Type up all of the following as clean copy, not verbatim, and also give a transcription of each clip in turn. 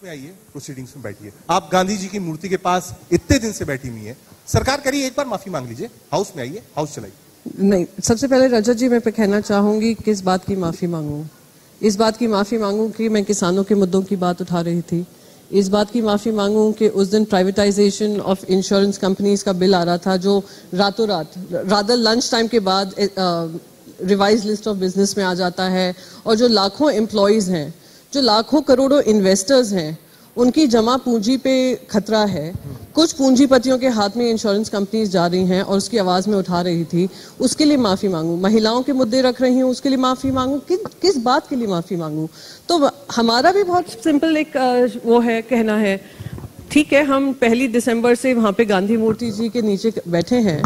में आइए, प्रोसीडिंग्स में बैठिए। आप गांधी जी की मूर्ति के पास इतने दिन से बैठी हुई है, सरकार कह रही है एक बार माफी मांग लीजिए, हाउस में आइए, हाउस चलाइए। नहीं, सबसे पहले रजत जी मैं पे कहना चाहूंगी किस बात की माफी मांगूं। इस बात की माफी मांगूं कि मैं किसानों के मुद्दों की बात उठा रही थी। इस बात की माफी मांगूं कि उस दिन प्राइवेटाइजेशन ऑफ इंश्योरेंस कंपनीज का बिल आ रहा था जो रातों रात रादर लंच टाइम के बाद रिवाइज लिस्ट ऑफ बिजनेस में आ जाता है, और जो लाखों एम्प्लॉयज हैं, जो लाखों करोड़ों इन्वेस्टर्स हैं, उनकी जमा पूंजी पे खतरा है। कुछ पूंजीपतियों के हाथ में इंश्योरेंस कंपनीज जा रही हैं और उसकी आवाज में उठा रही थी, उसके लिए माफी मांगू। महिलाओं के मुद्दे रख रही हूँ, उसके लिए माफी मांगू। किस बात के लिए माफी मांगू? तो हमारा भी बहुत सिंपल एक वो है, कहना है ठीक है, हम 1 दिसंबर से वहां पे गांधी मूर्ति जी के नीचे बैठे हैं,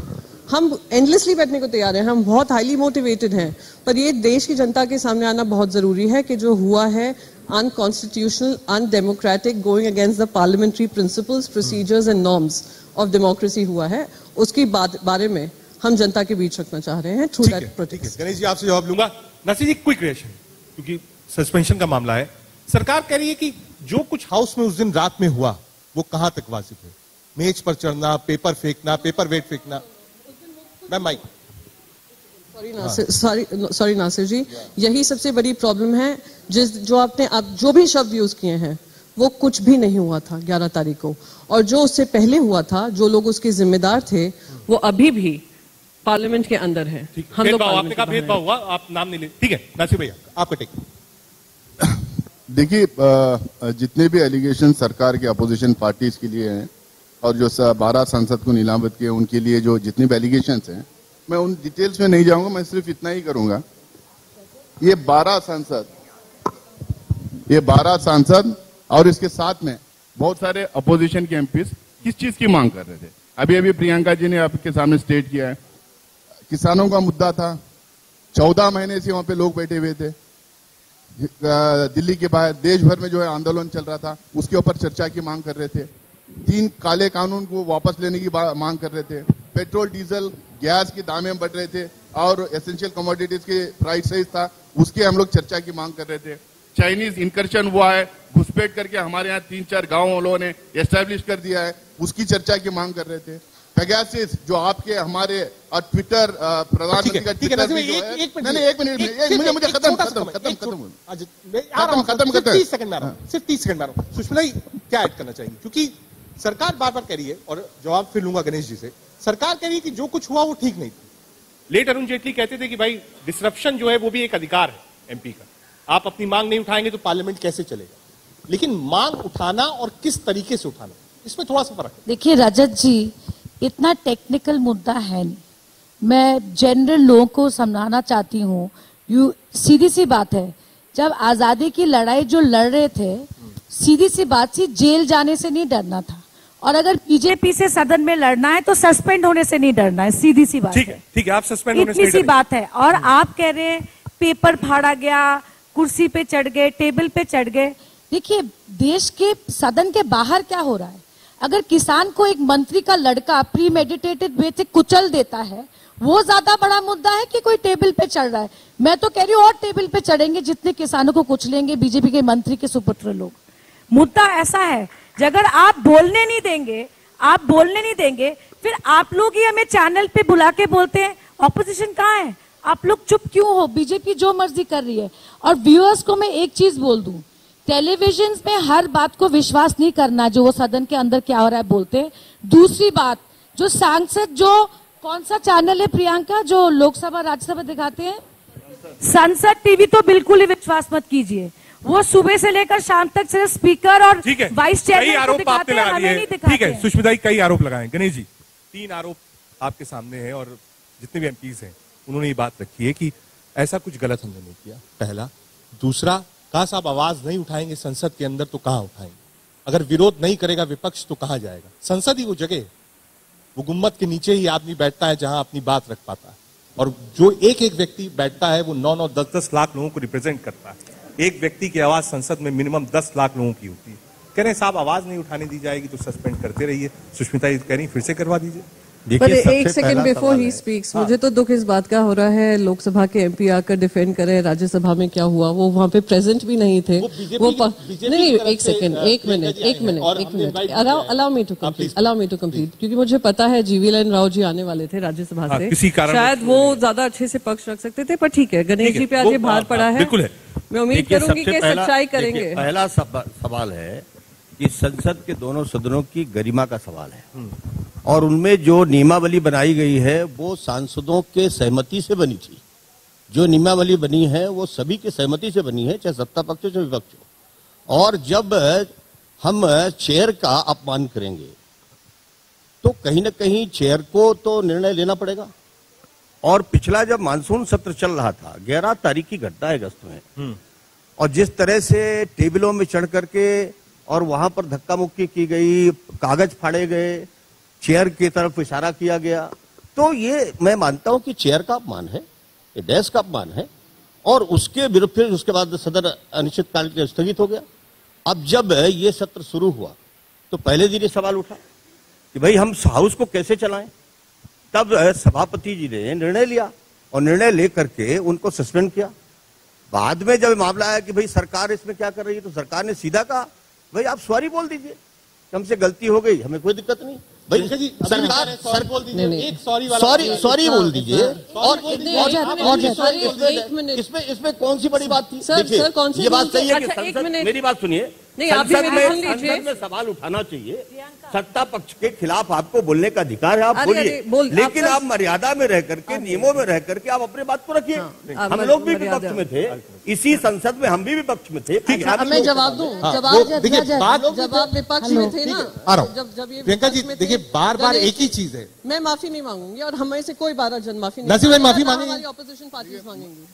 हम एंडलेसली बैठने को तैयार हैं, हम बहुत हाईली मोटिवेटेड हैं, पर ये देश की जनता के सामने आना बहुत जरूरी है कि जो हुआ है unconstitutional, undemocratic, going against the parliamentary principles, procedures and norms of democracy हुआ है, उसकी बारे में हम जनता के बीच रखना चाह रहे हैं through that protest. Ganesh ji आपसे जवाब लूंगा। नासिर जी, क्विक रिएक्शन, क्योंकि सस्पेंशन का मामला है। सरकार कह रही है कि जो कुछ हाउस में उस दिन रात में हुआ वो कहां तक वाजिब है? मेज पर चढ़ना, पेपर फेंकना, पेपर वेट फेंकना। Ma'am mike. Sorry Nasir ji, यही सबसे बड़ी प्रॉब्लम है। आप जो भी शब्द यूज किए हैं वो कुछ भी नहीं हुआ था 11 तारीख को, और जो उससे पहले हुआ था, जो लोग उसके जिम्मेदार थे, वो अभी भी पार्लियामेंट के अंदर है। हम लोग आपने कहा भेदभाव हुआ, आप नाम नहीं ले, ठीक है। नासिर भैया आपका टेक। देखिए, जितने भी एलिगेशन सरकार के अपोजिशन पार्टीज के लिए हैं और जो 12 सांसद को निलंबित किए उनके लिए जो जितने भी एलिगेशन हैं, मैं उन डिटेल्स में नहीं जाऊंगा, मैं सिर्फ इतना ही करूंगा। ये 12 सांसद और इसके साथ में बहुत सारे अपोजिशन के एमपीज किस चीज की मांग कर रहे थे? अभी अभी प्रियंका जी ने आपके सामने स्टेट किया है, किसानों का मुद्दा था। 14 महीने से वहां पे लोग बैठे हुए थे, दिल्ली के बाहर देश भर में जो है आंदोलन चल रहा था, उसके ऊपर चर्चा की मांग कर रहे थे। 3 काले कानून को वापस लेने की मांग कर रहे थे। पेट्रोल, डीजल, गैस के दामें बढ़ रहे थे और एसेंशियल कमोडिटीज के प्राइस सही था, उसकी हम लोग चर्चा की मांग कर रहे थे। चाइनीज इंकर्शन हुआ है, घुसपैठ करके हमारे यहाँ 3-4 गाँव लोगों ने एस्टेब्लिश कर दिया है, उसकी चर्चा की मांग कर रहे थे। पेगासिस जो आपके हमारे और ट्विटर प्रधानमंत्री का ट्विटर भी जो है, एक मिनट मुझे खत्म करते हैं, 30 सेकंड में आ रहा हूं, सिर्फ 30 सेकंड में आ रहा हूं। सुषमा जी क्या ऐड करना चाहेंगे? क्योंकि सरकार बार बार कह रही है, और जवाब फिर लूंगा गणेश जी से, सरकार कह रही है कि जो कुछ हुआ वो ठीक नहीं था। लेट अरुण जेटली कहते थे कि भाई डिसरप्शन जो है वो भी एक अधिकार है एमपी का, आप अपनी मांग नहीं उठाएंगे तो पार्लियामेंट कैसे चलेगा? लेकिन मांग उठाना और किस तरीके से उठाना, इसमें थोड़ा सा फर्क है। देखिए रजत जी, इतना टेक्निकल मुद्दा है नहीं, मैं जनरल लोगों को समझाना चाहती हूँ। सीधी सी बात है, जब आजादी की लड़ाई जो लड़ रहे थे, सीधी सी बात थी, जेल जाने से नहीं डरना था, और अगर बीजेपी से सदन में लड़ना है तो सस्पेंड होने से नहीं डरना है, सीधी सी बात है। ठीक है, आप सस्पेंड होने से इतनी सी बात है। और आप कह रहे हैं पेपर फाड़ा गया, कुर्सी पे चढ़ गए, टेबल पे चढ़ गए। देखिए, देश के सदन के बाहर क्या हो रहा है? अगर किसान को एक मंत्री का लड़का प्री मेडिटेटेड वे से कुचल देता है, वो ज्यादा बड़ा मुद्दा है कि कोई टेबल पे चढ़ रहा है? मैं तो कह रही हूँ और टेबल पे चढ़ेंगे जितने किसानों को कुचलेंगे बीजेपी के मंत्री के सुपुत्र लोग। मुद्दा ऐसा है, अगर आप बोलने नहीं देंगे, फिर आप लोग ही हमें चैनल पे बुला के बोलते हैं ऑपोजिशन कहाँ है, आप लोग चुप क्यों हो? बीजेपी जो मर्जी कर रही है। और व्यूअर्स को मैं एक चीज बोल दूं, टेलीविजन में हर बात को विश्वास नहीं करना जो वो सदन के अंदर क्या हो रहा है बोलते हैं। दूसरी बात, जो सांसद, जो कौन सा चैनल है प्रियंका जो लोकसभा राज्यसभा दिखाते हैं, संसद टीवी, तो बिल्कुल ही विश्वास मत कीजिए। वो सुबह से लेकर शाम तक सिर्फ स्पीकर और वाइस चेयरमैन को दिखाते हैं, हमें नहीं दिखाते। ठीक है सुष्मिता जी, कई आरोप लगाए। गणेश जी, 3 आरोप आपके सामने हैं और जितने भी एमपीज हैं उन्होंने ये बात रखी है कि ऐसा कुछ गलत हमने नहीं किया, पहला। दूसरा, कहा साहब आवाज नहीं उठाएंगे संसद के अंदर तो कहां उठाएंगे? अगर विरोध नहीं करेगा विपक्ष तो कहां जाएगा? संसद ही वो जगह है, वो गुम्मत के नीचे ही आदमी बैठता है जहां अपनी बात रख पाता है, और जो एक एक व्यक्ति बैठता है वो 9-9, 10-10 लाख लोगों को रिप्रेजेंट करता है। एक व्यक्ति की आवाज संसद में मिनिमम 10 लाख लोगों की होती है। कह रहे हैं साहब आवाज नहीं उठाने दी जाएगी तो सस्पेंड करते रहिए। सुष्मिता जी कह रही फिर से करवा दीजिए। पर एक सेकंड बिफोर ही स्पीक्स, मुझे तो दुख इस बात का हो रहा है, लोकसभा के एमपी आकर डिफेंड करे राज्यसभा में क्या हुआ, वो वहां पे प्रेजेंट भी नहीं थे। वो नहीं, एक सेकंड, एक minute, allow me to complete, क्योंकि मुझे पता है जीवीएल राव जी आने वाले थे राज्यसभा से, शायद वो ज्यादा अच्छे से पक्ष रख सकते थे, पर ठीक है, गणेश जी पे आज ये भार पड़ा है, मैं उम्मीद करूंगी कि सच्चाई करेंगे। पहला सवाल है कि संसद के दोनों सदनों की गरिमा का सवाल है, और उनमें जो नियमावली बनाई गई है वो सांसदों के सहमति से बनी थी। जो नियमावली बनी है वो सभी की सहमति से बनी है, चाहे सत्ता पक्ष हो चाहे विपक्ष हो। और जब हम चेयर का अपमान करेंगे तो कहीं ना कहीं चेयर को तो निर्णय लेना पड़ेगा। और पिछला जब मानसून सत्र चल रहा था, 11 तारीख की घटना है अगस्त में, और जिस तरह से टेबलों में चढ़ करके और वहां पर धक्का मुक्की की गई, कागज फाड़े गए, चेयर की तरफ इशारा किया गया, तो ये मैं मानता हूं कि चेयर का अपमान है, ये डेस्क का अपमान है। और उसके विरुद्ध फिर उसके बाद सदन अनिश्चितकाल के लिए स्थगित हो गया। अब जब ये सत्र शुरू हुआ तो पहले दिन ये सवाल उठा कि भाई हम हाउस को कैसे चलाएं। तब सभापति जी ने निर्णय लिया और निर्णय लेकर के उनको सस्पेंड किया। बाद में जब मामला आया कि भाई सरकार इसमें क्या कर रही है, तो सरकार ने सीधा कहा भाई आप सॉरी बोल दीजिए, हमसे गलती हो गई, हमें कोई दिक्कत नहीं, भाई सरकार बोल दीजिए, एक सॉरी बोल दीजिए। और इसमें कौन सी बड़ी बात थी? सर कौन सी ये बात सही है कि एक मिनट, मेरी बात सुनिए, नहीं आप भी संसद में सवाल उठाना चाहिए, सत्ता पक्ष के खिलाफ आपको बोलने का अधिकार है, आप बोलिए, लेकिन आप मर्यादा में रह करके, नियमों में रह करके आप अपनी बात को रखिए। हम लोग भी विपक्ष में थे, इसी संसद में हम भी विपक्ष में थे। मैं जवाब दूं, जब आप विपक्ष में थे ना, जब ये प्रियंका जी देखिए, बार बार एक ही चीज है, मैं माफी नहीं मांगूंगी और हमें से कोई 12 जन माफी नहीं, नसीब भाई माफी मांगेंगे, हमारी ऑपोजिशन पार्टीज मांगेंगी।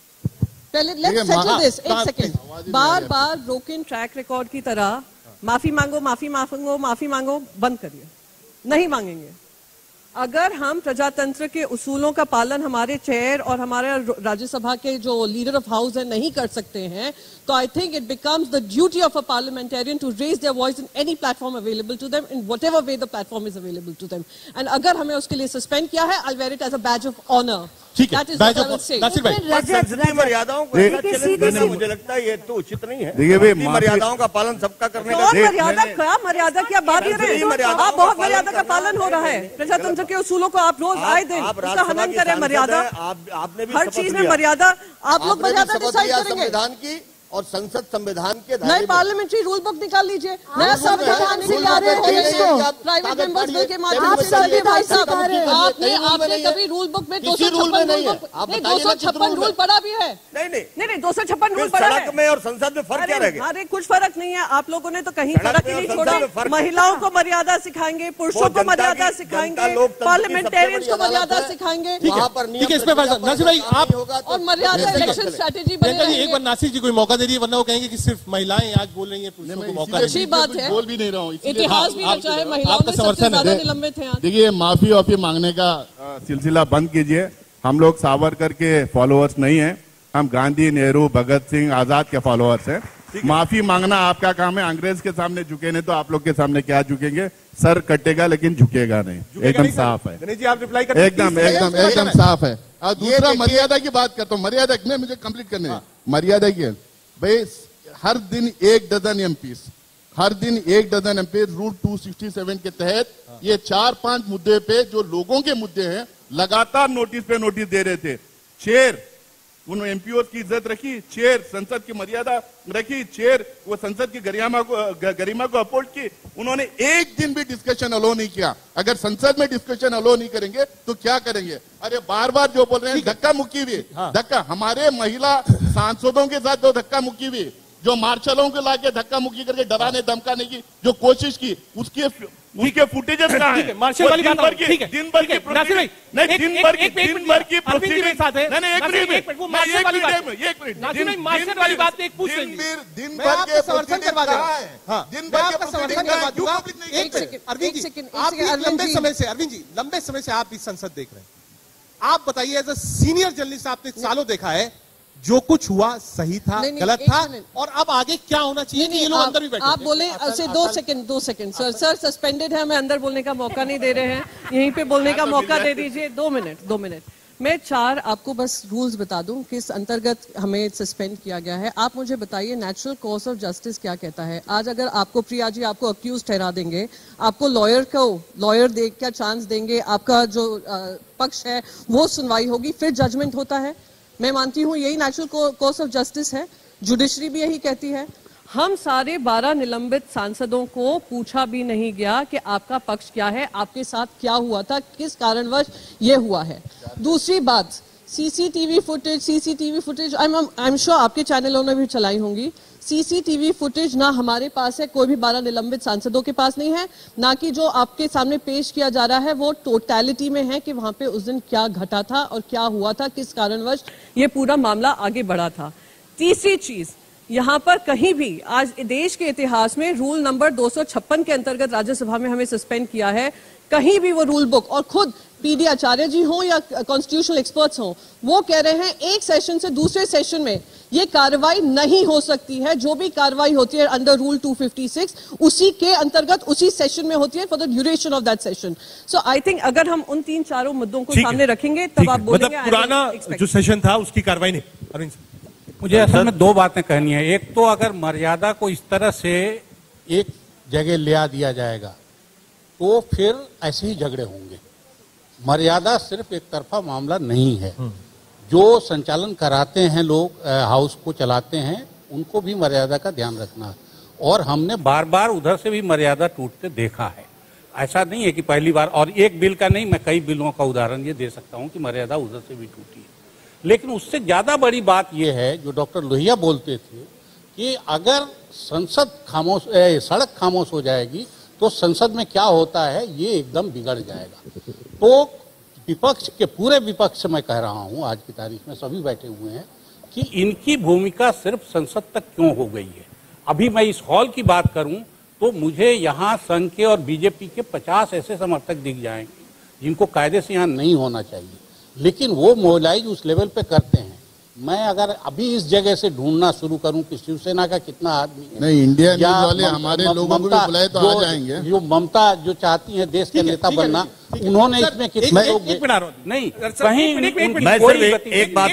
पहले लेट्स सेटल दिस, एक सेकंड, बार बार ब्रोकन ट्रैक रिकॉर्ड की तरह माफी मांगो बंद करिए, नहीं मांगेंगे। अगर हम प्रजातंत्र के उसूलों का पालन हमारे चेयर और हमारे राज्यसभा के जो लीडर ऑफ हाउस है नहीं कर सकते हैं, तो I think it becomes the duty of a parliamentarian to raise their voice in any platform available to them, in whatever way the platform is available to them. And अगर हमें उसके लिए सस्पेंड किया है, I wear it as a badge of honour. ठीक है, मर्यादाओं को मुझे लगता है ये तो उचित नहीं है। देखिए भाई, मर्यादाओं का पालन सबका करने का मर्यादा क्या बात कर रहे हैं आप? बहुत मर्यादा का पालन हो रहा है, प्रजातंत्र के उसूलों को आप रोज आए दिन उसका हनन करें। मर्यादा, आपने भी हर चीज में मर्यादा, आप लोग मर्यादा डिसाइड करेंगे। संविधान की और संसद संविधान के नए पार्लियामेंट्री रूल बुक निकाल लीजिए, नया संविधान प्राइवेट मेंबर्स बिल के माध्यम से। भाई साहब, आपने कभी रूल बुक में 256 रूल पढ़ा भी है? नहीं, 256 रूल पढ़ा है में और संसद में फर्क क्या रहेगा? अरे कुछ फर्क नहीं है, आप लोगों ने तो कहीं फर्क ही नहीं छोड़ा। महिलाओं को मर्यादा सिखाएंगे, पुरुषों को मर्यादा सिखाएंगे, पार्लियामेंटेरियंस को मर्यादा सिखाएंगे, और मर्यादा इलेक्शन स्ट्रैटेजी बनेगी। एक बार नासिर जी कोई मौका दे रही है, वरना वो कहेंगे कि सिर्फ महिलाएं आज बोल रही हैं, पुरुषों को मौका अच्छी बात है, बोल भी नहीं रहा हूँ, इतिहास भी रचा है, महिलाओं में सबसे ज्यादा निलंबित हैं। देखिए, माफी मांगने का सिलसिला बंद कीजिए। हम लोग सावरकर के फॉलोअर्स नहीं हैं, हम गांधी, नेहरू, भगत सिंह, आजाद के फॉलोअर्स हैं। माफी मांगना आपका काम है, अंग्रेज के सामने झुके नहीं तो आप लोग के सामने क्या झुकेंगे? सर कटेगा लेकिन झुकेगा नहीं, एकदम साफ है, एकदम साफ है। और दूसरा मर्यादा की बात करता हूँ, मर्यादा में मुझे कंप्लीट करने है। मर्यादा की भाई, हर दिन 1 डजन एमपीस, हर दिन 1 डजन एमपी रूल 267 के तहत ये 4-5 मुद्दे पे जो लोगों के मुद्दे हैं लगातार नोटिस पे नोटिस दे रहे थे। चेयर उन एमपीओ की इज्जत रखी, चेयर संसद की मर्यादा रखी, चेयर वो संसद की गरिमा को अपहोल्ड की। उन्होंने एक दिन भी डिस्कशन अलो नहीं किया। अगर संसद में डिस्कशन अलो नहीं करेंगे तो क्या करेंगे? अरे बार बार जो बोल रहे हैं धक्का मुक्की भी, धक्का हमारे महिला सांसदों के साथ जो धक्का मुक्की भी, जो मार्शलों को लाके धक्का मुक्की करके डराने धमकाने की जो कोशिश की, उनके फुटेजेस कहाँ हैं? मार्शल वाली बात ठीक है, दिन भर की नासिर भाई, नहीं दिन भर की अरविंद जी साथ है, नहीं एक मिनट वो मार्शल वाली बात, नासिर भाई मार्शल वाली बात एक पूछ लेंगे, दिन भर के समर्थन करवा दे रहा है, दिन भर के समर्थन करवा दूंगा। एक सेकंड अरविंद जी, आप लंबे समय से, अरविंद जी लंबे समय से आप इस संसद देख रहे हैं, आप बताइए एज अ सीनियर जर्नलिस्ट, आपने सालों देखा है, जो कुछ हुआ सही था, नहीं, गलत एक था, मिनट। और अब आगे क्या होना चाहिए कि ये लोग अंदर भी बैठे। आप बोले अच्छा 2 सेकंड सर सस्पेंडेड है, हमें अंदर बोलने का मौका नहीं दे रहे हैं, यहीं पे बोलने का मौका दे दीजिए। 2 मिनट मैं 4 आपको बस रूल्स बता दूं किस अंतर्गत हमें सस्पेंड किया गया है। आप मुझे बताइए नेचुरल कोर्स ऑफ जस्टिस क्या कहता है। आज अगर आपको प्रिया जी आपको अक्यूज ठहरा देंगे, आपको लॉयर दे क्या चांस देंगे, आपका जो पक्ष है वो सुनवाई होगी, फिर जजमेंट होता है। मैं मानती हूं यही नेचुरल कोर्स ऑफ जस्टिस है, जुडिशरी भी यही कहती है। हम सारे 12 निलंबित सांसदों को पूछा भी नहीं गया कि आपका पक्ष क्या है, आपके साथ क्या हुआ था, किस कारणवश ये हुआ है। दूसरी बात, CCTV footage I am sure आपके चैनलों ने भी चलाई होंगी। सीसीटीवी फुटेज ना हमारे पास है, कोई भी 12 निलंबित सांसदों के पास नहीं है, ना कि जो आपके सामने पेश किया जा रहा है वो टोटैलिटी में है कि वहां पे उस दिन क्या घटा था और क्या हुआ था, किस कारणवश ये पूरा मामला आगे बढ़ा था। तीसरी चीज, यहाँ पर कहीं भी आज देश के इतिहास में रूल नंबर 256 के अंतर्गत राज्यसभा में हमें सस्पेंड किया है, कहीं भी वो रूल बुक, और खुद पीडी आचार्य जी हो या कॉन्स्टिट्यूशनल एक्सपर्ट्स हो, वो कह रहे हैं एक सेशन से दूसरे सेशन में ये कार्रवाई नहीं हो सकती है। जो भी कार्रवाई होती है अंडर रूल 256 उसी के अंतर्गत उसी सेशन में होती है for the duration of that session. So I think अगर हम उन 3-4 मुद्दों को सामने रखेंगे तब आप बोलेंगे मतलब पुराना जो सेशन था उसकी कार्रवाई नहीं। अरविंद मुझे असल में 2 बातें कहनी है। एक तो अगर मर्यादा को इस तरह से एक जगह ले दिया जाएगा तो फिर ऐसे ही झगड़े होंगे। मर्यादा सिर्फ एक तरफा मामला नहीं है। जो संचालन कराते हैं लोग, हाउस को चलाते हैं, उनको भी मर्यादा का ध्यान रखना है। और हमने बार बार उधर से भी मर्यादा टूटते देखा है। ऐसा नहीं है कि पहली बार, और एक बिल का नहीं, मैं कई बिलों का उदाहरण ये दे सकता हूं कि मर्यादा उधर से भी टूटी है। लेकिन उससे ज्यादा बड़ी बात यह है जो डॉक्टर लोहिया बोलते थे कि अगर संसद खामोश, सड़क खामोश हो जाएगी तो संसद में क्या होता है ये एकदम बिगड़ जाएगा। तो विपक्ष के, पूरे विपक्ष से मैं कह रहा हूं, आज की तारीख में सभी बैठे हुए हैं, कि इनकी भूमिका सिर्फ संसद तक क्यों हो गई है। अभी मैं इस हॉल की बात करूं तो मुझे यहाँ संघ के और बीजेपी के 50 ऐसे समर्थक दिख जाएंगे जिनको कायदे से यहाँ नहीं होना चाहिए, लेकिन वो मोबिलाइज उस लेवल पे करते हैं। मैं अगर अभी इस जगह से ढूंढना शुरू करूं कि शिवसेना का कितना आदमी है, नहीं, इंडिया न्यूज़ वाले हमारे लोगों को भी बुलाए तो आ जाएंगे। जो ममता जो चाहती है देश के नेता बनना, उन्होंने इसमें कितने लोग नहीं कहीं एक बात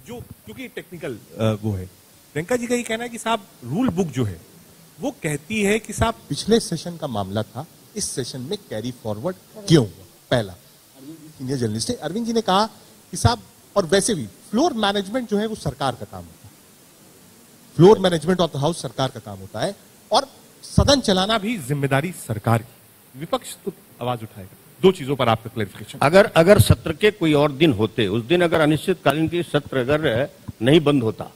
जो क्योंकि टेक्निकल वो है, प्रियंका जी का ये कहना है कि साहब रूल बुक जो है वो कहती है कि साहब पिछले सेशन का मामला था, इस सेशन में कैरी फॉरवर्ड क्यों हुआ। पहला सीनियर जर्नलिस्ट है अरविंद जी ने कहा कि साहब, और वैसे भी फ्लोर मैनेजमेंट जो है वो सरकार का काम होता है, floor management of the house सरकार का काम होता है, और सदन चलाना भी जिम्मेदारी सरकार की। विपक्ष तो आवाज उठाएगा। 2 चीजों पर आपका क्लैरिफिकेशन। अगर सत्र के कोई और दिन होते, उस दिन अगर अनिश्चितकालीन की सत्र अगर नहीं बंद होता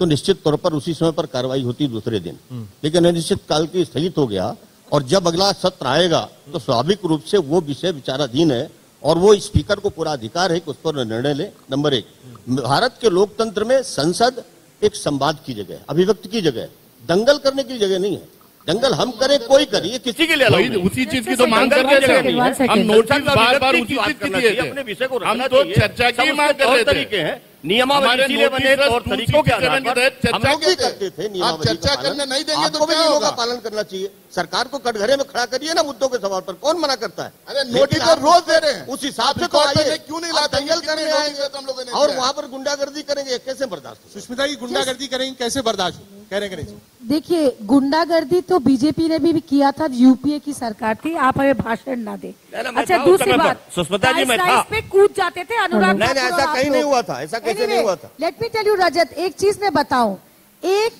तो निश्चित तौर पर उसी समय पर कार्रवाई होती दूसरे दिन। लेकिन अनिश्चितकाल की स्थगित हो गया, और जब अगला सत्र आएगा तो स्वाभाविक रूप से वो विषय विचाराधीन है और वो स्पीकर को पूरा अधिकार है कि उस पर निर्णय ले। नंबर 1, भारत के लोकतंत्र में संसद एक संवाद की जगह है, अभिव्यक्ति की जगह है, दंगल करने की जगह नहीं है। दंगल हम करें, कोई करे, ये किसी के लिए अलाउ नहीं। उसी चीज की तो मांग कर रहे थे हम। नोटिस बार-बार उसी चीज की दिए थे, अपने विषय को हम तो चर्चा की मांग कर रहे थे। तरीके हैं, नियमावली इसीलिए बने और तरीकों के आधार पर हम लोग भी करते थे। आप चर्चा करने नहीं देंगे तो क्या नियमों होगा? का पालन करना चाहिए। सरकार को कटघरे में खड़ा करिए ना मुद्दों के सवाल पर, कौन मना करता है? अरे नोटिस तो रोज दे रहे हैं, उस हिसाब से तो आइए, क्यों नहीं लाते? दंगल करने आएंगे हम लोगों ने और वहां पर गुंडागर्दी करेंगे, कैसे बर्दाश्त? सुष्मिता जी गुंडागर्दी करेंगे, कैसे बर्दाश्त कह रहे हैं? देखिए, गुंडागर्दी तो बीजेपी ने भी किया था, यूपीए की सरकार थी। आप हमें भाषण ना दे। अच्छा, दूसरी बात, सुष्मिता जी, मैं था पे कूद जाते थे अनुराग। नहीं, ऐसा कहीं नहीं हुआ था, ऐसा कैसे नहीं हुआ था? लेट मी टेल यू रजत, एक चीज मैं बताऊं, एक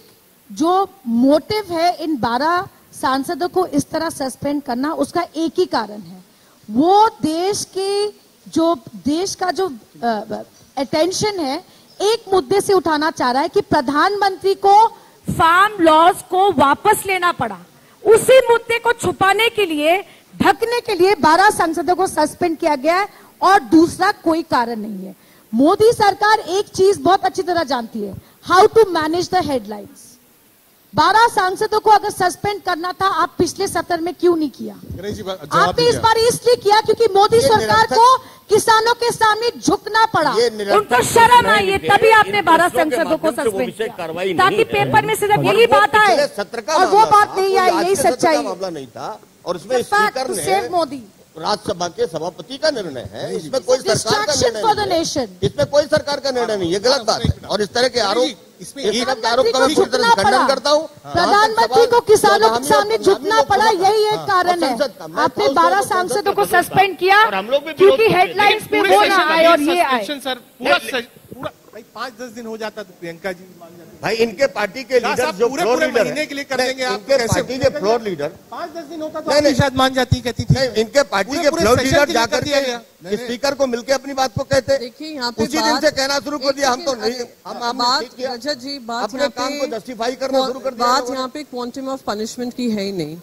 जो मोटिव है इन 12 सांसदों को इस तरह सस्पेंड करना, उसका एक ही कारण है, वो देश का जो अटेंशन है एक मुद्दे से उठाना चाह रहा है कि प्रधानमंत्री को फार्म लॉज को वापस लेना पड़ा। उसी मुद्दे को छुपाने के लिए, ढकने के लिए 12 सांसदों को सस्पेंड किया गया है, और दूसरा कोई कारण नहीं है। मोदी सरकार एक चीज बहुत अच्छी तरह जानती है, how to manage the headlines. 12 सांसदों को अगर सस्पेंड करना था, आप पिछले सत्र में क्यों नहीं किया? आपने इस बार इसलिए किया क्योंकि मोदी सरकार को किसानों के सामने झुकना पड़ा, उनको शर्म आई है, तभी आपने 12 सांसदों को सस्पेंड किया ताकि पेपर में सिर्फ यही बात आए और वो बात नहीं आई। यही सच्चाई मामला नहीं था और उसमें स्पीकर ने मोदी राज्यसभा के सभापति का निर्णय है, इसमें कोई सरकार का निर्णय नहीं है। इसमें कोई सरकार का निर्णय नहीं, ये गलत बात है। और इस तरह के आरोप, इसमें आरोप का मैं पूरी तरह खंडन करता हूँ। प्रधानमंत्री को किसानों के सामने झुकना पड़ा, यही एक कारण है। आपने 12 सांसदों को सस्पेंड किया क्योंकि हेडलाइंस पे वो ना आए और ये आए। 5-10 दिन हो जाता तो प्रियंका जी मान जाते। भाई इनके पार्टी के लीडर जो फ्लोर लीडर महीने के लिए कर देंगे, इनके पार्टी के फ्लोर लीडर 5-10 दिन होता तो नहीं शायद मान जाती, कहती थी। इनके पार्टी के फ्लोर लीडर जाकर के स्पीकर को मिलकर अपनी बात को कहते, देखिए यहाँ पे उसी दिन से कहना शुरू कर दिया हम तो नहीं, हम रजत जी बात अपने काम को जस्टिफाई करना शुरू कर दिया। बात यहाँ पे क्वांटम ऑफ पनिशमेंट की है ही नहीं।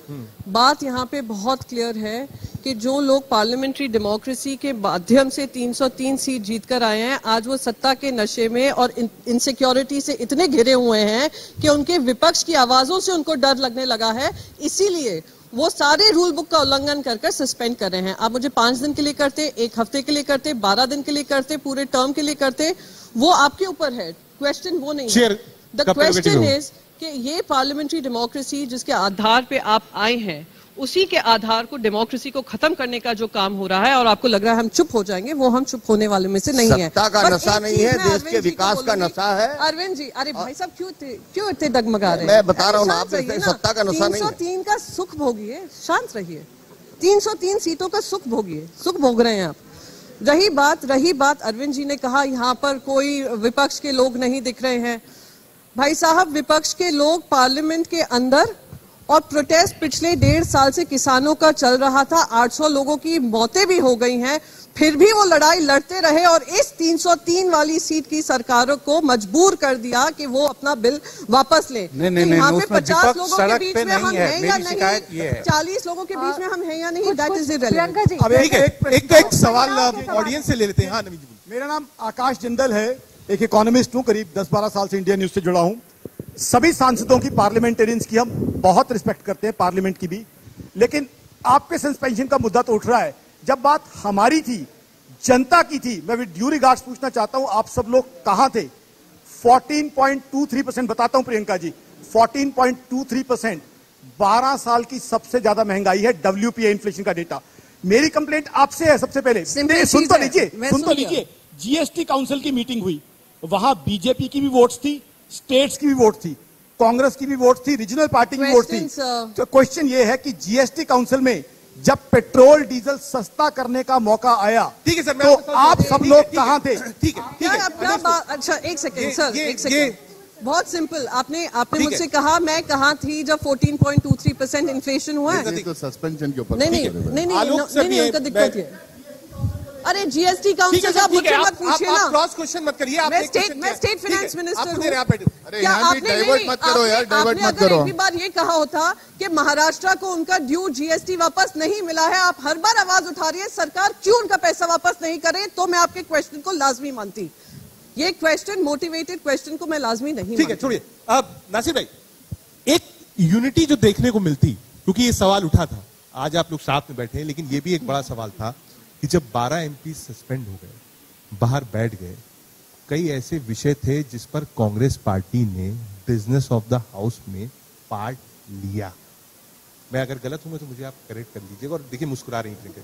बात यहाँ पे बहुत क्लियर है कि जो लोग पार्लियामेंट्री डेमोक्रेसी के माध्यम से 303 सीट जीतकर आए हैं, आज वो सत्ता के नशे में और इनसिक्योरिटी से इतने घिरे हुए हैं कि उनके विपक्ष की आवाजों से उनको डर लगने लगा है। इसीलिए वो सारे रूल बुक का उल्लंघन कर सस्पेंड कर रहे हैं। आप मुझे 5 दिन के लिए करते, 1 हफ्ते के लिए करते, 12 दिन के लिए करते, पूरे टर्म के लिए करते, वो आपके ऊपर है। क्वेश्चन वो नहीं है। द क्वेश्चन इज कि ये पार्लियामेंट्री डेमोक्रेसी जिसके आधार पे आप आए हैं, उसी के आधार को डेमोक्रेसी को खत्म करने का जो काम हो रहा है और आपको लग रहा है हम चुप हो जाएंगे, वो हम चुप होने वाले में से नहीं है। सत्ता का नशा नहीं है, देश के विकास का नशा है। अरविंद जी, अरे भाई साहब क्यों इतने डगमगा रहे हैं? मैं बता रहा हूँ ना, आप सत्ता का नशा नहीं है। 303 का सुख भोगिए, शांत रहिए। 303 सीटों का सुख भोगिए, सुख भोग रहे हैं आप। रही बात अरविंद जी ने कहा यहाँ पर कोई विपक्ष के लोग नहीं दिख रहे हैं। भाई साहब, विपक्ष के लोग पार्लियामेंट के अंदर और प्रोटेस्ट पिछले 1.5 साल से किसानों का चल रहा था, 800 लोगों की मौतें भी हो गई हैं, फिर भी वो लड़ाई लड़ते रहे और इस 303 वाली सीट की सरकारों को मजबूर कर दिया कि वो अपना बिल वापस ले। यहाँ पे 50 लोगों के बीच में हम हैं या नहीं, 40 लोगों के बीच में हम हैं या नहीं, दैट इज इररिलेवेंट। एक सवाल ऑडियंस से ले लेते हैं। हाँ नवीन जी, मेरा नाम आकाश जिंदल है, एक इकोनॉमिस्ट हूँ, करीब 10-12 साल से इंडिया न्यूज से जुड़ा हूँ। सभी सांसदों की, पार्लियामेंटेरियंस की हम बहुत रिस्पेक्ट करते हैं, पार्लियामेंट की भी, लेकिन आपके सस्पेंशन का मुद्दा तो उठ रहा है। जब बात हमारी थी, जनता की थी, मैं विद ड्यू रिगार्ड्स पूछना चाहता हूं, आप सब लोग कहां थे? 14.23% बताता हूं प्रियंका जी, 14.23%, 12 साल की सबसे ज्यादा महंगाई है, WPI इन्फ्लेशन का डेटा। मेरी कंप्लेंट आपसे है सबसे पहले, सुन तो लीजिए। जीएसटी काउंसिल की मीटिंग हुई, वहां बीजेपी की भी वोट्स थी, स्टेट्स की भी वोट थी, कांग्रेस की भी वोट थी, रीजनल पार्टी की वोट थी। तो क्वेश्चन ये है कि जीएसटी काउंसिल में जब पेट्रोल डीजल सस्ता करने का मौका आया, ठीक है सर, तो आप सब लोग कहां थे? ठीक है। अच्छा एक सेकेंड सर, एक सेकेंड, बहुत सिंपल। आपने मुझसे कहा मैं कहां थी जब 14.23% इन्फ्लेशन हुआ है? तो सस्पेंशन के ऊपर नहीं, उनका दिक्कत है। अरे जीएसटी काउंसिल साहब मुझसे मत पूछिए ना, क्रॉस क्वेश्चन मत करिए। मैं स्टेट फाइनेंस मिनिस्टर हूँ। अरे यहाँ भी डाइवर्ट मत करो यार, डाइवर्ट मत करो। एक भी बार ये कहा होता कि महाराष्ट्र को उनका ड्यू जीएसटी वापस नहीं मिला है, आप हर बार आवाज उठा रही है सरकार क्यों उनका पैसा वापस नहीं करे, तो मैं आपके क्वेश्चन को लाजमी मानती। ये क्वेश्चन, मोटिवेटेड क्वेश्चन को मैं लाजमी नहीं। ठीक है, छोड़िए। अब नासिर भाई, एक यूनिटी जो देखने को मिलती, क्योंकि ये सवाल उठा था, आज आप लोग साथ में बैठे हैं, लेकिन ये भी एक बड़ा सवाल था कि जब 12 एमपी सस्पेंड हो गए, बाहर बैठ गए, कई ऐसे विषय थे जिस पर कांग्रेस पार्टी ने बिजनेस ऑफ द हाउस में पार्ट लिया। मैं अगर गलत हूं तो मुझे आप करेक्ट कर लीजिएगा। और देखिए मुस्कुरा रही हैं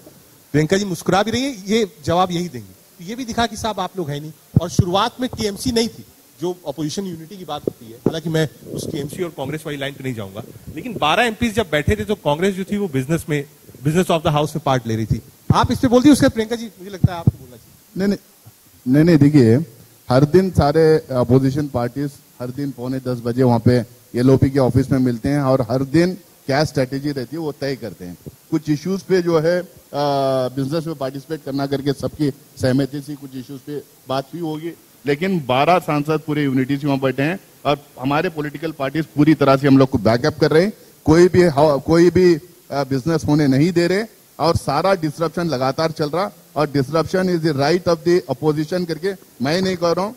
प्रियंका जी, मुस्कुरा भी रही है, ये जवाब यही देंगी। तो ये भी दिखा कि साहब आप लोग है नहीं। और शुरुआत में टीएमसी नहीं थी, जो अपोजिशन यूनिटी की बात होती है, हालांकि मैं उस टीएमसी और कांग्रेस वाली लाइन पे नहीं जाऊंगा, लेकिन 12 एमपी जब बैठे थे तो कांग्रेस जो थी वो बिजनेस ऑफ द हाउस में पार्ट ले रही थी। आप इस पे बोलती, उसके प्रियंका जी मुझे लगता है आपको बोलना चाहिए। नहीं, देखिए, हर दिन सारे अपोजिशन पार्टीज हर दिन 9:45 बजे वहां पे एलओपी के ऑफिस में मिलते हैं और हर दिन क्या स्ट्रेटेजी रहती है वो तय करते हैं। कुछ इश्यूज पे जो है बिजनेस में पार्टिसिपेट करना करके सबकी सहमति से कुछ इश्यूज पे बात हुई होगी, लेकिन 12 सांसद पूरे यूनिटी से वहां बैठे हैं और हमारे पॉलिटिकल पार्टीज पूरी तरह से हम लोग को बैकअप कर रहे हैं। कोई भी बिजनेस होने नहीं दे रहे और सारा डिसरप्शन लगातार चल रहा, और disruption is the right of the opposition करके मैं नहीं कह रहा हूँ,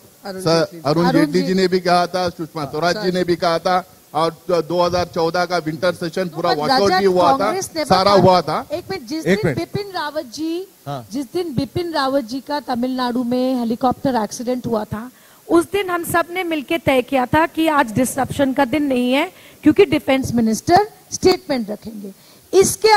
अरुण जेटली जी ने भी कहा था, सुषमा स्वराज जी ने भी कहा था, और 2014 का विंटर सेशन पूरा तो वॉकआउट भी हुआ था, सारा हुआ था। एक मिनट, जिस दिन बिपिन रावत जी का तमिलनाडु में हेलीकॉप्टर एक्सीडेंट हुआ था, उस दिन हम सब ने मिलकर तय किया था कि आज डिसरप्शन का दिन नहीं है, क्योंकि डिफेंस मिनिस्टर स्टेटमेंट रखेंगे। इसके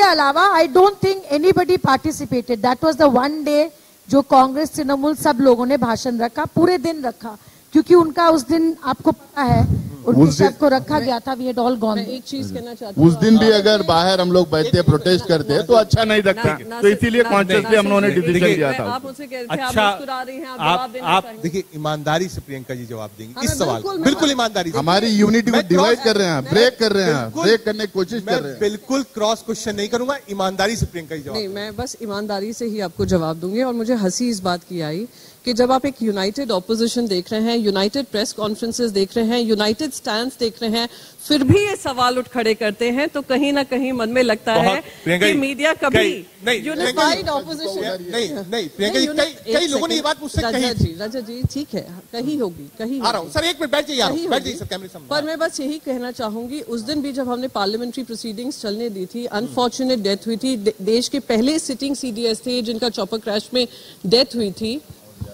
अलावा I don't think anybody participated. That was the one day जो कांग्रेस तृणमूल सब लोगों ने भाषण रखा, पूरे दिन रखा, क्योंकि उनका उस दिन आपको पता है उनके शव को रखा गया था। We had all gone. एक चीज कहना चाहती हूँ, उस दिन भी अगर बाहर हम लोग बैठते प्रोटेस्ट करते तो अच्छा नहीं लगता, तो इसीलिए कॉन्शियसली हम लोगों ने डिसीजन लिया था। आप मुझसे कह रहे थे, अच्छा, आप मुस्कुरा रही हैं, आप जवाब देना आप चाहेंगे। देखिए, ईमानदारी से प्रियंका जी जवाब देंगी इस सवाल को, बिल्कुल ईमानदारी से। हमारी यूनिटी को डिवाइड कर रहे हैं, ब्रेक कर रहे हैं, ब्रेक करने की कोशिश कर रहे हैं। बिल्कुल क्रॉस क्वेश्चन नहीं करूंगा, ईमानदारी से प्रियंका जी जवाब। नहीं, मैं बस ईमानदारी से ही आपको जवाब दूंगी। और मुझे हंसी इस बात की आई कि जब आप एक यूनाइटेड ऑपोजिशन देख रहे हैं, यूनाइटेड प्रेस कॉन्फ्रेंसेस देख रहे हैं, यूनाइटेड स्टैंड देख रहे हैं, फिर भी ये सवाल उठ खड़े करते हैं, तो कहीं ना कहीं मन में लगता है कि मीडिया कभी यूनिफाइड ऑपोजिशन नहीं प्रियंका जी, कई लोगों ने ये बात मुझसे कही। राजा जी ठीक है, कहीं होगी, कहीं आ रहा हूं सर, एक मिनट बैठ जाइए, बैठ जाइए सर, कैमरे सामने। पर मैं बस यही कहना चाहूंगी, उस दिन भी जब हमने पार्लियामेंट्री प्रोसीडिंग्स चलने दी थी, अनफॉर्चुनेट डेथ हुई थी, देश के पहले सिटिंग सीडीएस थे जिनका चॉपर क्रैश में डेथ हुई थी।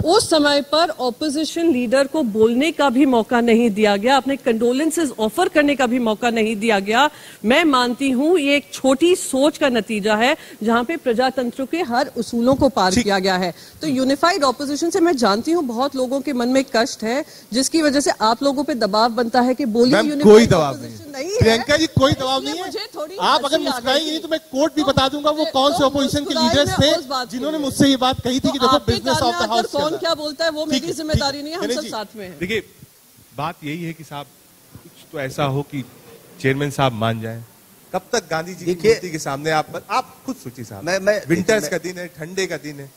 उस समय पर ऑपोजिशन लीडर को बोलने का भी मौका नहीं दिया गया, अपने कंडोलेंसेस ऑफर करने का भी मौका नहीं दिया गया। मैं मानती हूं ये एक छोटी सोच का नतीजा है, जहां पे प्रजातंत्र के हर उसूलों को पार किया गया है। तो यूनिफाइड ऑपोजिशन से मैं जानती हूं बहुत लोगों के मन में कष्ट है, जिसकी वजह से आप लोगों पे दबाव बनता है कि बोलिए। कोई दबाव नहीं है प्रियंका जी, कोई दबाव नहीं है। आप अगर मुस्कुराएंगे नहीं तो मैं कोर्ट भी बता दूंगा वो कौन से ऑपोजिशन के लीडर्स थे जिन्होंने मुझसे ये बात कही थी कि देखो बिजनेस ऑफ द हाउस कौन क्या बोलता है वो मेरी जिम्मेदारी नहीं है, हम सब साथ में हैं। देखिए, बात यही है कि साहब कुछ तो ऐसा हो कि चेयरमैन साहब मान जाएं। कब तक गांधी जी की मूर्ति के सामने आप खुद सोचिए साहब, विंटर्स का दिन है, ठंडे का दिन है,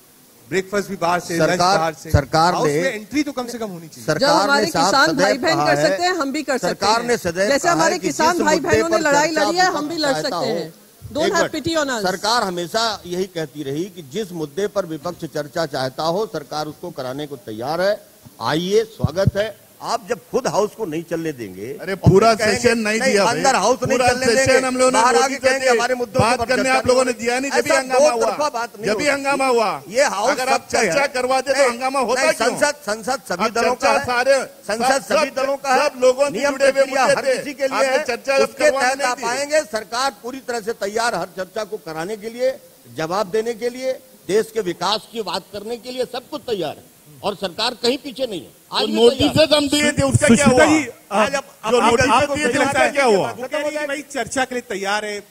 ब्रेकफास्ट भी बाहर से, लंच बाहर से, सरकार ने एंट्री तो कम से कम होनी चाहिए। जब हमारे किसान भाई बहन कर सकते हैं, हम भी कर सकते हैं। जैसे हमारे किसान भाई बहनों ने लड़ाई लड़ी है, हम भी लड़ सकते हैं। Don't have pity on us. सरकार हमेशा यही कहती रही कि जिस मुद्दे पर विपक्ष चर्चा चाहता हो सरकार उसको कराने को तैयार है। आइए, स्वागत है। आप जब खुद हाउस को नहीं चलने देंगे, अरे पूरा सेशन नहीं दिया, अंदर हाउस नहीं चलने देंगे, हम लोगों ने बाहर आके कहेंगे हमारे मुद्दों बात करने आप लोगों ने दिया नहीं, जब भी हंगामा हुआ, जब भी हंगामा हुआ, ये हाउस अगर आप चर्चा करवाते तो हंगामा होता क्यों? संसद सभी दलों का है, संसद सभी दलों का है, लोगों नियम प्रक्रिया हर किसी के लिए है, चर्चा उसके तहत आप आएंगे। सरकार पूरी तरह से तैयार हर चर्चा को कराने के लिए, जवाब देने के लिए, देश के विकास की बात करने के लिए, सब कुछ तैयार है और सरकार कहीं पीछे नहीं है। आज नोटिस हम दिए थे, उसका क्या हुआ? क्या हुआ? भाई चर्चा के लिए तैयार है,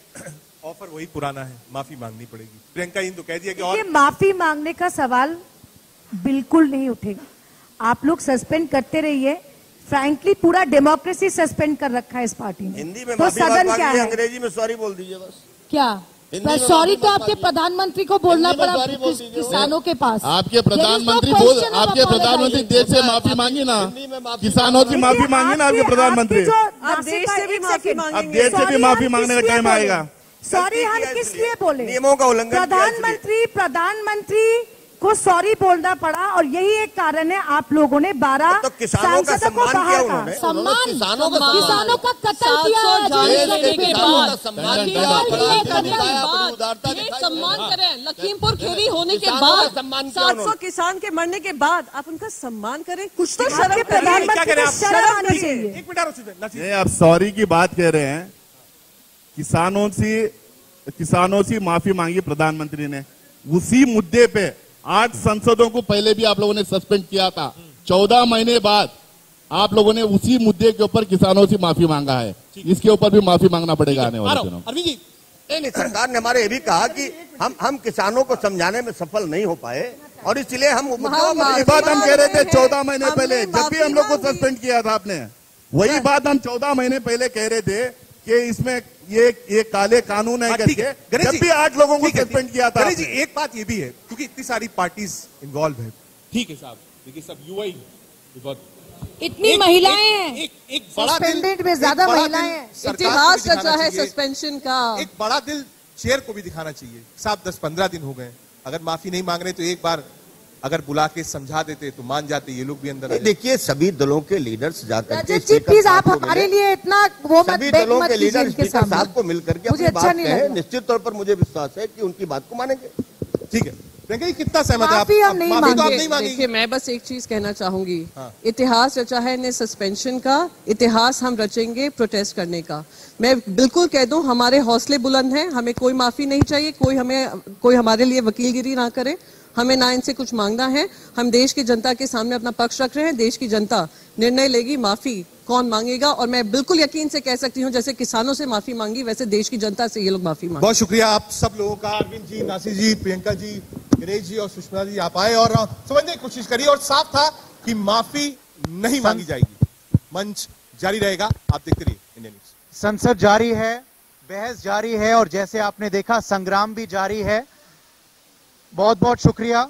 ऑफर वही पुराना है, माफी मांगनी पड़ेगी। प्रियंका जी तो कह दिया कि और माफी मांगने का सवाल बिल्कुल नहीं उठेगा। आप लोग सस्पेंड करते रहिए। फ्रैंकली पूरा डेमोक्रेसी सस्पेंड कर रखा है इस पार्टी ने। हिंदी में तो माफी सदन क्या है? अंग्रेजी में सॉरी बोल दीजिए बस। क्या सॉरी तो आपके प्रधानमंत्री को बोलना पड़ा किसानों के पास। आपके प्रधानमंत्री देश से माफी मांगी ना, किसानों की माफी मांगी ना आपके प्रधानमंत्री। अब देश से भी माफी मांगेंगे, अब देश से भी माफी मांगने का टाइम आएगा। सॉरी हम किस लिए बोले? नियमों का उल्लंघन। प्रधानमंत्री को सॉरी बोलना पड़ा और यही एक कारण है आप लोगों ने 12 तो किसानों का सम्मान किया उन्होंने। किसानों का कत्ल किया। सम्मान करें, लखीमपुर खीरी होने के बाद 700 किसान के मरने के बाद आप उनका सम्मान करें, कुछ तो शर्म प्रधानमंत्री को शर्म आनी चाहिए। एक मिनट आप सॉरी की बात कह रहे हैं, किसानों से माफी मांगी प्रधानमंत्री ने। उसी मुद्दे पे 8 सांसदों को पहले भी आप लोगों ने सस्पेंड किया था। 14 महीने बाद आप लोगों ने उसी मुद्दे के ऊपर किसानों से माफी मांगा है। इसके ऊपर भी माफी मांगना पड़ेगा आने वाले दिनों में। नहीं, सरकार ने हमारे ये भी कहा कि हम किसानों को समझाने में सफल नहीं हो पाए और इसलिए हम वही बात हम कह रहे थे 14 महीने पहले, जब भी हम लोग को सस्पेंड किया था आपने, वही बात हम 14 महीने पहले कह रहे थे कि इसमें ये काले कानून है करके, जब भी 8 लोगों को सस्पेंड किया था। जी एक बात ये भी है, क्योंकि इतनी सारी पार्टीज इन्वॉल्व है, ठीक है साहब, देखिए सब युवा ही इतनी महिलाएं हैं, एक बड़ा दिल में ज्यादा महिलाएं हैं। इतिहास रचा है सस्पेंशन का। एक बड़ा दिल चेयर को भी दिखाना चाहिए। साहब 10-15 दिन हो गए, अगर माफी नहीं मांग रहे तो एक बार अगर बुला के समझा देते तो मान जाते, ये लोग भी अंदर। देखिए, सभी दलों के लीडर्स जाकर के रजत जी प्लीज आप हमारे लिए इतना वो मत सभी दलों के लीडर कीजिए स्पीकर साहब को मिलकर के अपनी बात कहें, निश्चित तौर पर मुझे विश्वास है कि उनकी बात को मानेंगे। ठीक है, प्रियंका जी कितना सहमत है आप? माफी हम नहीं माफी तो आप नहीं देखिए, मांगेंगे। मैं बस एक चीज कहना चाहूंगी, हाँ। इतिहास रचा है ने सस्पेंशन का, इतिहास हम रचेंगे प्रोटेस्ट करने का। मैं बिल्कुल कह दूं, हमारे हौसले बुलंद हैं, हमें कोई माफी नहीं चाहिए, कोई हमारे लिए वकीलगिरी ना करे, हमें ना इनसे कुछ मांगना है। हम देश की जनता के सामने अपना पक्ष रख रहे हैं, देश की जनता निर्णय लेगी माफी कौन मांगेगा, और मैं बिल्कुल यकीन से कह सकती हूं जैसे किसानों से माफी मांगी वैसे देश की जनता से ये लोग माफी मांगे। बहुत शुक्रिया आप सब लोगों का, अरविंद जी, नासिर जी, प्रियंका जी, गणेश जी और सुषमा जी, आप आए और समझने की कोशिश करिए, और साफ था कि माफी नहीं मांगी जाएगी। मंच जारी रहेगा, आप देखते रहिए इंडियन न्यूज। संसद जारी है, बहस जारी है, और जैसे आपने देखा संग्राम भी जारी है। बहुत बहुत शुक्रिया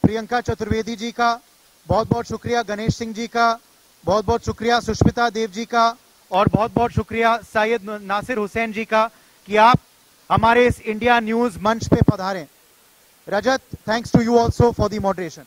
प्रियंका चतुर्वेदी जी का, बहुत बहुत शुक्रिया गणेश सिंह जी का, बहुत बहुत शुक्रिया सुष्मिता देव जी का, और बहुत बहुत शुक्रिया सैयद नासिर हुसैन जी का कि आप हमारे इस इंडिया न्यूज मंच पे पधारें। Rajat, thanks to you also for the moderation.